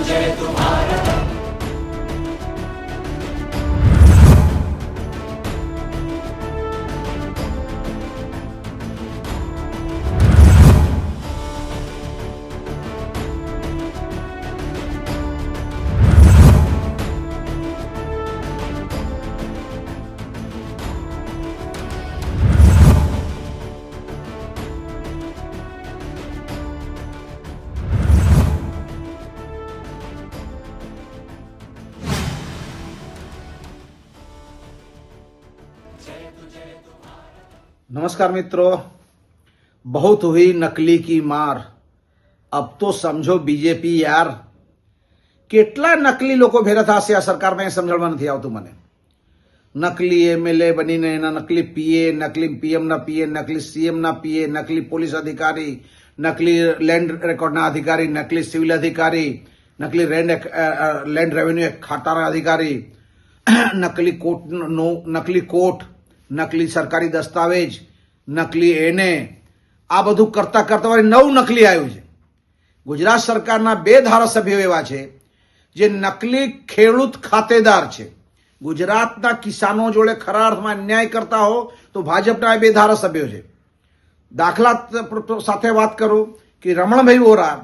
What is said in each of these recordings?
जय तुम्हारा। नमस्कार मित्रों, बहुत हुई नकली की मार, अब तो समझो बीजेपी यार। કેટલા નકલી લોકો ભેરા થશે આ સરકારમાં એ સમજણમાં નથી આવતું મને। નકલી એમએલએ બનીને એના નકલી પીએ, નકલી પીએમના પીએ, નકલી સીએમના પીએ, નકલી પોલીસ અધિકારી, નકલી લેન્ડ રેકોર્ડના અધિકારી, નકલી સિવિલ અધિકારી, નકલી લેન્ડ રેવન્યુ ખાતાના અધિકારી, નકલી કોર્ટ, નકલી સરકારી દસ્તાવેજ, નકલી એને, આ બધું કરતા કરતા વળી નવું નકલી આવ્યું છે। ગુજરાત સરકારના 2 ધારાસભ્યો એવા છે જે નકલી ખેડૂત ખાતેદાર છે। ગુજરાતના કિસાનો જોડે ખરા અર્થમાં અન્યાય કરતા હો તો ભાજપના 2 ધારાસભ્યો છે। દાખલા સાથે વાત કરું કે રમણભાઈ વોરા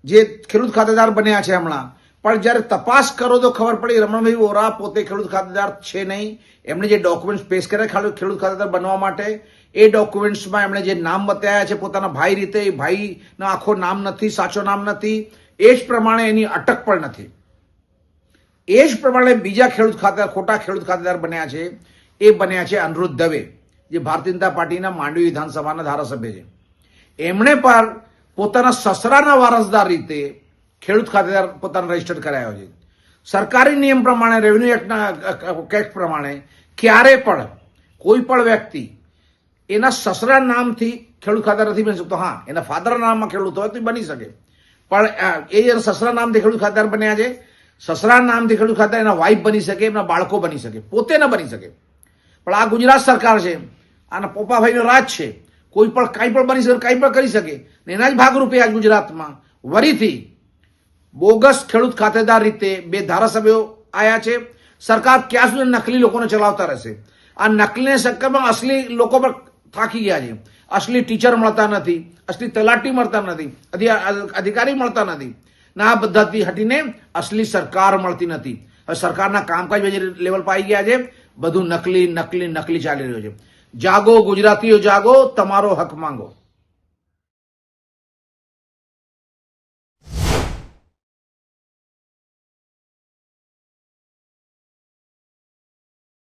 જે ખેડૂત ખાતેદાર બન્યા છે હમણાં, પણ જ્યારે તપાસ કરો તો ખબર પડી રમણભાઈ વોરા પોતે ખેડૂત ખાતેદાર છે નહીં। એમણે જે ડોક્યુમેન્ટ્સ પેશ કર્યા ખેડૂત ખાતેદાર બનવા માટે, એ ડોક્યુમેન્ટ્સમાં એમણે જે નામ બતાવ્યા છે પોતાના ભાઈ રીતે, એ ભાઈના આખો નામ નથી, સાચો નામ નથી, એ જ પ્રમાણે એની અટક પણ નથી। એ જ પ્રમાણે બીજા ખોટા ખેડૂત ખાતેદાર બન્યા છે, એ બન્યા છે અનિરુદ્ધ દવે, જે ભારતીય જનતા પાર્ટીના માંડવી વિધાનસભાના ધારાસભ્ય છે। એમણે પણ પોતાના સસરાના વારસદાર રીતે ખેડૂત ખાતેદાર પોતાનો રજીસ્ટર કરાયો છે। સરકારી નિયમ પ્રમાણે, રેવન્યુ એક્ટ પ્રમાણે ક્યારે પણ કોઈ પણ વ્યક્તિ એના સસરા નામથી ખેડૂત ખાતેદાર નથી બની શકતો। હા, એના ફાધરના નામમાં ખેડૂત હોય તો બની શકે, પણ એ સસરા નામથી ખેડૂત ખાતેદાર બન્યા છે। સસરા નામથી ખેડૂત ખાતેદાર એના વાઇફ બની શકે, એમના બાળકો બની શકે, પોતે ન બની શકે। પણ આ ગુજરાત સરકાર છે, આના પોપાભાઈનો રાજ છે, કોઈ પણ કાંઈ પણ બની શકે, કાંઈ પણ કરી શકે। એના જ ભાગરૂપે આજ ગુજરાતમાં વરીથી બોગસ ખેડૂત ખાતેદાર રીતે 2 ધારાસભ્યો આવ્યા છે। સરકાર ક્યાં સુધી નકલી લોકોને ચલાવતા રહેશે? આ નકલીના ચક્કરમાં અસલી લોકો પર થાકી ગયા છે। અસલી ટીચર મળતા નથી, અસલી તલાટી મળતા નથી, અધિકારી મળતા નથી, ના આ બધાથી હટીને અસલી સરકાર મળતી નથી। હવે સરકારના કામકાજ લેવલ પર આવી ગયા છે, બધું નકલી ચાલી રહ્યું છે। જાગો ગુજરાતીઓ જાગો, તમારો હક માંગો।